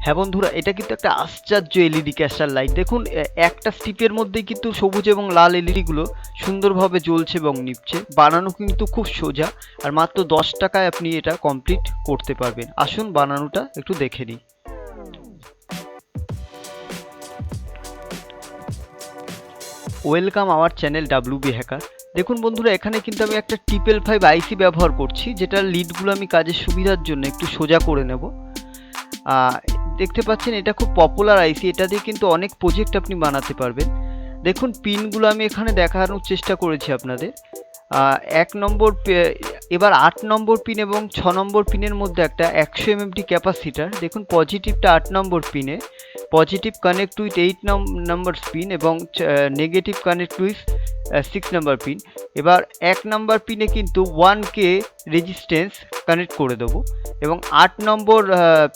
হ্যাঁ বন্ধুরা, এটা কিন্তু একটা আশ্চর্য এলইডি ক্যাস্টার লাইট। দেখুন একটা স্টিপের মধ্যেই কিন্তু সবুজ এবং লাল এলইডি গুলো সুন্দরভাবে জ্বলছে এবং নিভছে। বানানো কিন্তু খুব সোজা, আর মাত্র 10 টাকায় আপনি এটা কমপ্লিট করতে পারবেন। আসুন বানানোটা একটু দেখে নিই। Welcome our channel WB hacker. দেখুন বন্ধুরা, এখানে কিন্তু আমি একটা Titel 5 আইসি ব্যবহার করছি, যেটার লিডগুলো আমি কাজের সুবিধার জন্য একটু সোজা করে নেব। দেখতে পাচ্ছেন এটা খুব পপুলার আইসি, এটা দিয়ে কিন্তু অনেক প্রজেক্ট আপনি বানাতে পারবেন। দেখুন পিনগুলো আমি এখানে দেখানোর চেষ্টা করেছি আপনাদের। 1 নম্বর, এবার 8 নম্বর পিন এবং 6 নম্বর পিনের মধ্যে একটা 100 এমএমটি ক্যাপাসিটার। দেখুন পজিটিভটা 8 নম্বর পিনে, positive connect with 8 number pin এবং negative connect with 6 number pin. এবার 1 নম্বর পিনে কিন্তু 1K রেজিস্ট্যান্স কানেক্ট করে দেবো এবং 8 নম্বর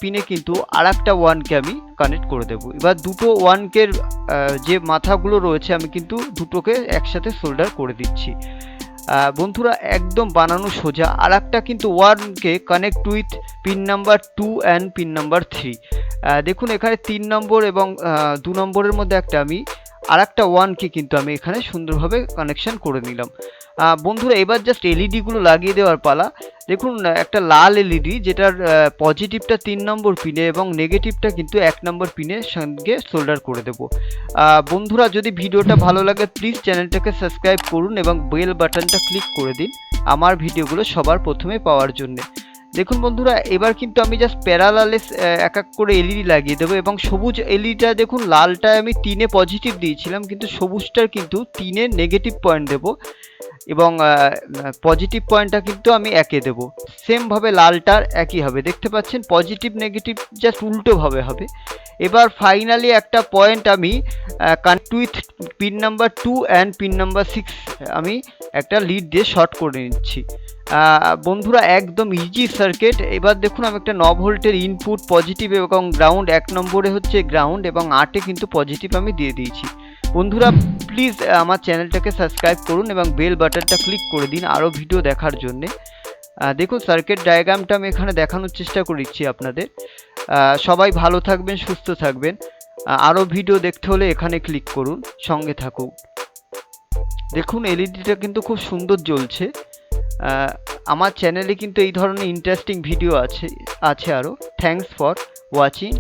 পিনে কিন্তু আর একটা 1K আমি কানেক্ট করে দেবো। এবার দুটো 1K যে মাথাগুলো রয়েছে আমি কিন্তু দুটোকে একসাথে সোল্ডার করে দিচ্ছি। বন্ধুরা একদম বানানো সোজা। আর একটা কিন্তু 1K connect with pin number 2 and pin number 3। দেখুন এখানে 3 নম্বর এবং 2 নম্বরের মধ্যে একটা আমি আর একটা 1K কিন্তু আমি এখানে সুন্দরভাবে কানেকশন করে নিলাম। বন্ধুরা এবার জাস্ট এলইডিগুলো লাগিয়ে দেওয়ার পালা। দেখুন একটা লাল এলইডি, যেটার পজিটিভটা 3 নম্বর পিনে এবং নেগেটিভটা কিন্তু 1 নম্বর পিনের সঙ্গে সোল্ডার করে দেবো। বন্ধুরা যদি ভিডিওটা ভালো লাগে প্লিজ চ্যানেলটাকে সাবস্ক্রাইব করুন এবং বেল বাটনটা ক্লিক করে দিন আমার ভিডিওগুলো সবার প্রথমে পাওয়ার জন্য। দেখুন বন্ধুরা এবার কিন্তু আমি জাস্ট প্যারালালে এক এক করে এলইডি লাগিয়ে দেবো এবং সবুজ এলইডিটা দেখুন, লালটায় আমি 3-এ পজিটিভ দিয়েছিলাম কিন্তু সবুজটার কিন্তু 3-এ নেগেটিভ পয়েন্ট দেবো এবং পজিটিভ পয়েন্টটা কিন্তু আমি 1-এ দেবো। সেমভাবে লালটার একই হবে, দেখতে পাচ্ছেন পজিটিভ নেগেটিভ জাস্ট উল্টোভাবে হবে। এবার ফাইনালি একটা পয়েন্ট আমি connect with pin number 2 and pin number 6 আমি একটা লিড দিয়ে শর্ট করে নিচ্ছি। বন্ধুরা একদম ইজি সার্কিট। এবার দেখুন আমি একটা 9 ভোল্টের ইনপুট পজিটিভ এবং গ্রাউন্ড, 1 নম্বরে হচ্ছে গ্রাউন্ড এবং 8-এ কিন্তু পজিটিভ আমি দিয়ে দিয়েছি। বন্ধুরা প্লিজ আমার চ্যানেলটাকে সাবস্ক্রাইব করুন এবং বেল বাটনটা ক্লিক করে দিন আরও ভিডিও দেখার জন্যে। দেখুন সার্কিট ডায়াগ্রামটা আমি এখানে দেখানোর চেষ্টা করেছি আপনাদের। সবাই ভালো থাকবেন, সুস্থ থাকবেন। আরও ভিডিও দেখতে হলে এখানে ক্লিক করুন, সঙ্গে থাকুন। দেখুন এলইডিটা কিন্তু খুব সুন্দর জ্বলছে। আমার চ্যানেলে কিন্তু এই ধরনের ইন্টারেস্টিং ভিডিও আছে আরও। Thanks for watching.